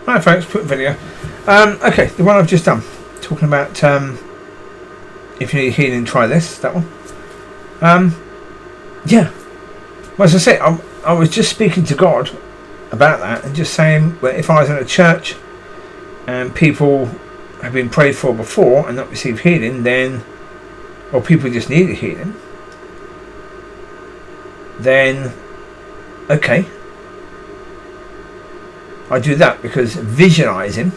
Hi folks, quick video. Okay, the one I've just done, talking about if you need healing, try this, that one. Yeah, well, as I say, I was just speaking to God about that and just saying, well, if I was in a church and people have been prayed for before and not received healing, then, or people just needed healing, then okay, I do that, because visualizing,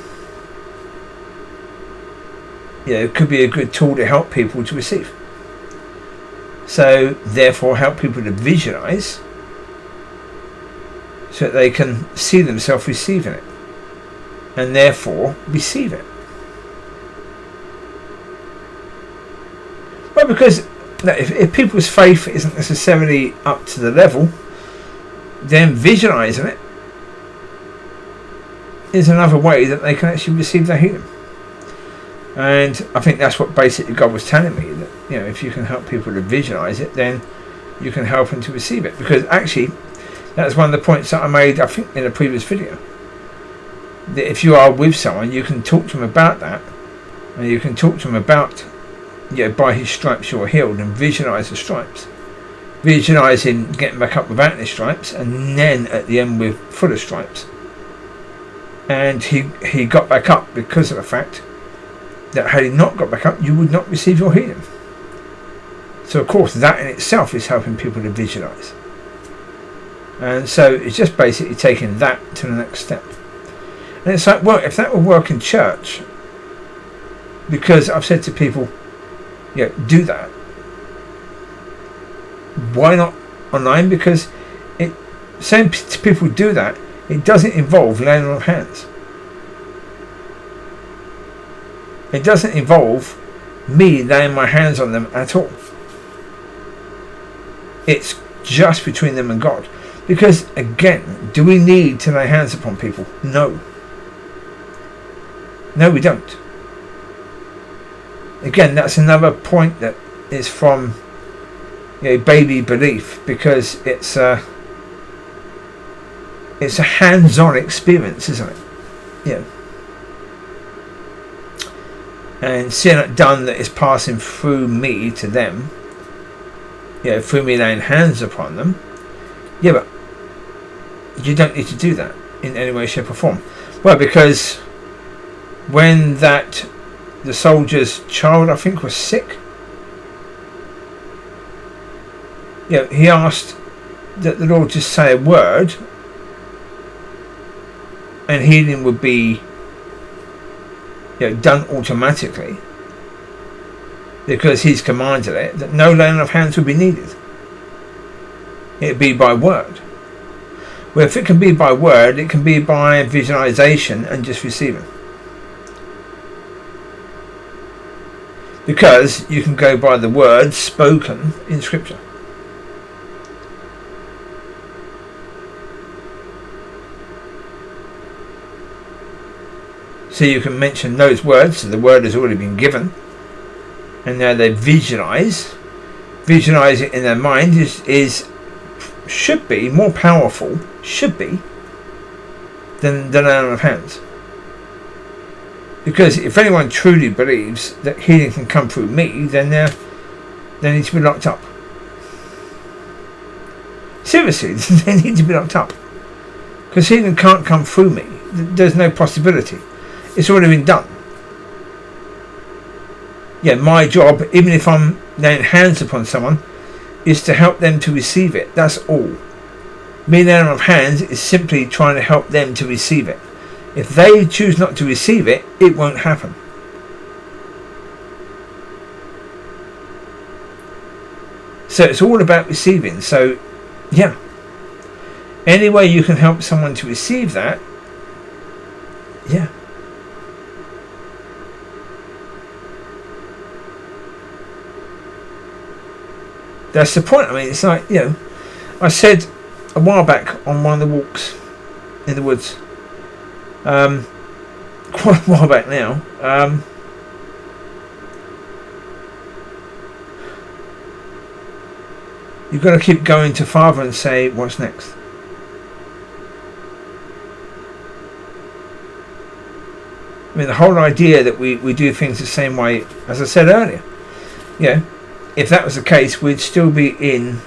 could be a good tool to help people to receive. So therefore help people to visualize so that they can see themselves receiving it and therefore receive it. Well, because if people's faith isn't necessarily up to the level, then visualizing it is another way that they can actually receive their healing. And I think that's what basically God was telling me, that if you can help people to visualize it, then you can help them to receive it. Because actually that's one of the points that I made, I think, in a previous video, that if you are with someone, you can talk to them about that, and you can talk to them about by his stripes you're healed, and visualize the stripes, visualizing getting back up without any stripes, and then at the end with full of stripes. And he got back up because of the fact that had he not got back up, you would not receive your healing. So of course that in itself is helping people to visualize. And so it's just basically taking that to the next step. And it's like, well, if that would work in church, because I've said to people, do that, why not online? Because saying to people do that, it doesn't involve laying on of hands. It doesn't involve me laying my hands on them at all. It's just between them and God. Because again, do we need to lay hands upon people? No. No, we don't. Again, that's another point that is from baby belief, because it's a hands-on experience, isn't it? And seeing it done, that is passing through me to them, through me laying hands upon them. But you don't need to do that in any way, shape or form. Well, because when the soldier's child, I think, was sick, he asked that the Lord just say a word and healing would be done automatically, because he's commanded it, that no laying of hands would be needed. It'd be by word. Well, if it can be by word, it can be by visualization and just receiving. Because you can go by the words spoken in Scripture. So you can mention those words, so the word has already been given, and now they visualize it in their mind should be more powerful, than the laying of hands. Because if anyone truly believes that healing can come through me, then they need to be locked up. Seriously, they need to be locked up. Because healing can't come through me. There's no possibility. It's already been done. My job, even if I'm laying hands upon someone, is to help them to receive it. That's all. Me laying on of hands is simply trying to help them to receive it. If they choose not to receive it, it won't happen. So it's all about receiving. So, any way you can help someone to receive that, that's the point. I mean, it's like, I said a while back on one of the walks in the woods, quite a while back now, you've got to keep going to Father and say, what's next? mean, the whole idea that we do things the same way, as I said earlier, if that was the case, we'd still be in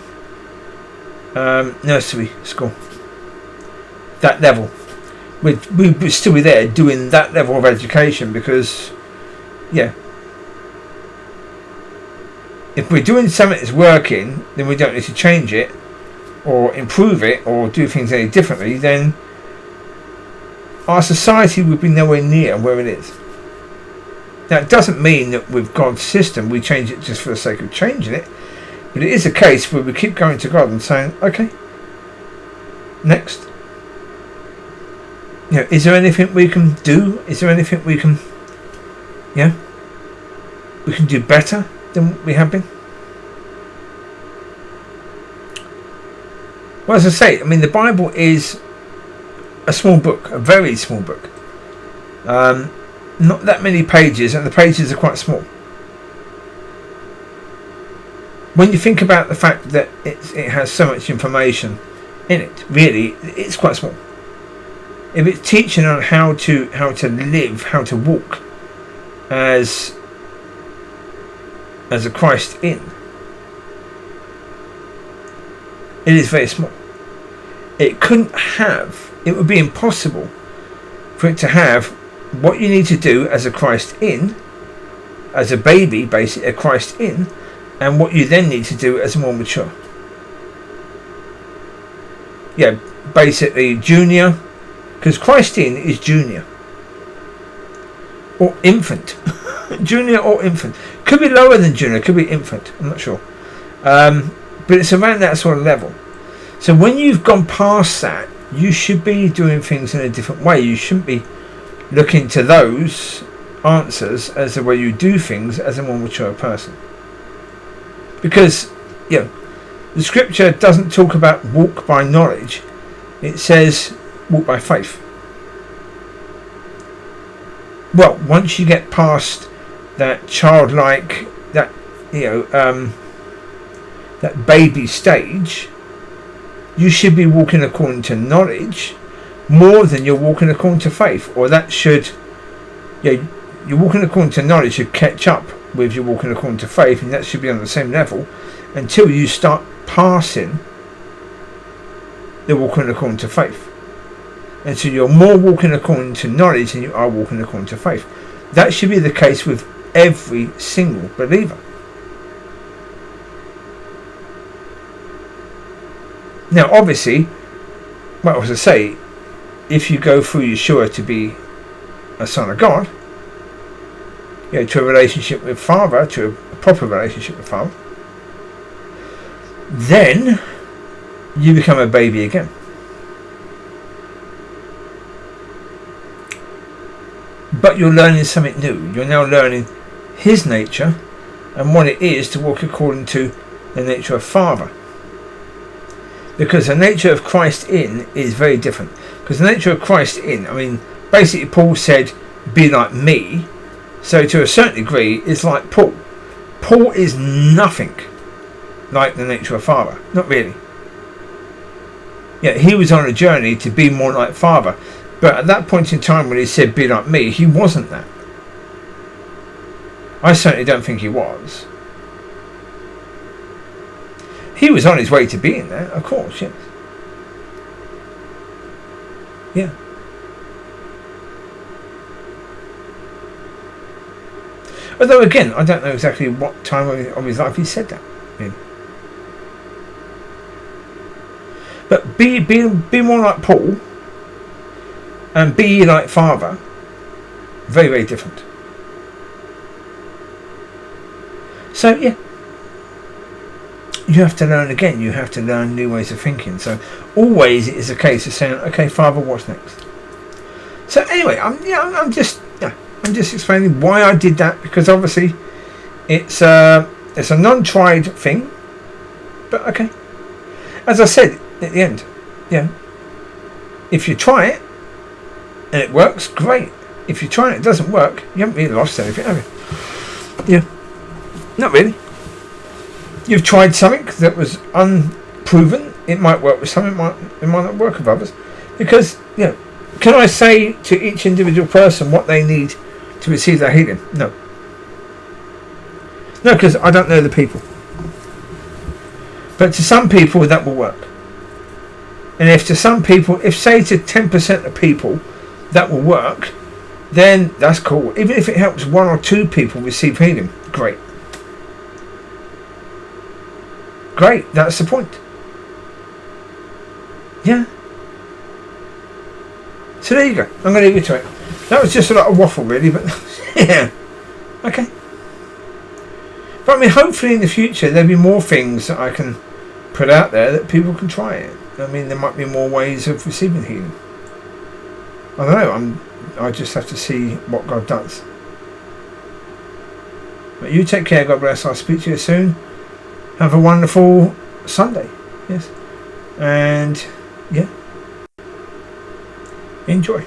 nursery school. That level. We'd still be there doing that level of education because, if we're doing something that's working, then we don't need to change it or improve it or do things any differently, then our society would be nowhere near where it is. Now, it doesn't mean that with God's system we change it just for the sake of changing it, but it is a case where we keep going to God and saying, okay, next. Is there anything we can do? Is there anything we can do better than we have been? Well, as I say, I mean, the Bible is a small book, a very small book. Not that many pages, and the pages are quite small. When you think about the fact that it has so much information in it, really, it's quite small. If it's teaching on how to live, how to walk as a Christ in, it is very small. It would be impossible for it to have what you need to do as a Christ in, as a baby, basically a Christ in, and what you then need to do as more mature. Basically junior, because Christ in is junior or infant. Junior or infant. Could be lower than junior, could be infant, I'm not sure. But it's around that sort of level. So when you've gone past that, you should be doing things in a different way. You shouldn't be looking to those answers as the way you do things as a more mature person. Because, the scripture doesn't talk about walk by knowledge. It says walk by faith. Well, once you get past that childlike, that baby stage, you should be walking according to knowledge more than you're walking according to faith. Or that should, you're walking according to knowledge should catch up with you walking according to faith, and that should be on the same level until you start passing the walking according to faith. And so you're more walking according to knowledge than you are walking according to faith. That should be the case with every single believer. Now, obviously, well, as I say, if you go through Yeshua to be a son of God, to a relationship with Father, to a proper relationship with Father, then you become a baby again. But you're learning something new. You're now learning His nature and what it is to walk according to the nature of Father. Because the nature of Christ in is very different. Because the nature of Christ in, I mean, basically Paul said, be like me. So to a certain degree, it's like Paul. Paul is nothing like the nature of Father. Not really. He was on a journey to be more like Father. But at that point in time when he said, be like me, he wasn't that. I certainly don't think he was. He was on his way to being there, of course, yes. Yeah. Although again, I don't know exactly what time of his life he said that. Yeah. But be more like Paul and be like Father. Very, very different. So yeah. You have to learn again. You have to learn new ways of thinking. So always it is a case of saying, okay, Father, what's next? So anyway, I'm just explaining why I did that, because obviously it's a non-tried thing. But okay, as I said at the end, if you try it and it works, great. If you try and it doesn't work, you haven't really lost anything, have you? Yeah, not really. You've tried something that was unproven. It might work with some, it might not work with others. Because, Can I say to each individual person what they need to receive their healing? No. No, because I don't know the people. But to some people that will work. And if to some people, if say to 10% of people that will work, then that's cool. Even if it helps 1 or 2 people receive healing, great. Great, that's the point. Yeah. So there you go. I'm going to leave you to it. That was just a lot of waffle really, but yeah. Okay. But I mean, hopefully in the future there'll be more things that I can put out there that people can try it. I mean, there might be more ways of receiving healing. I don't know. I just have to see what God does. But you take care. God bless. I'll speak to you soon. Have a wonderful Sunday. Yes. And yeah. Enjoy.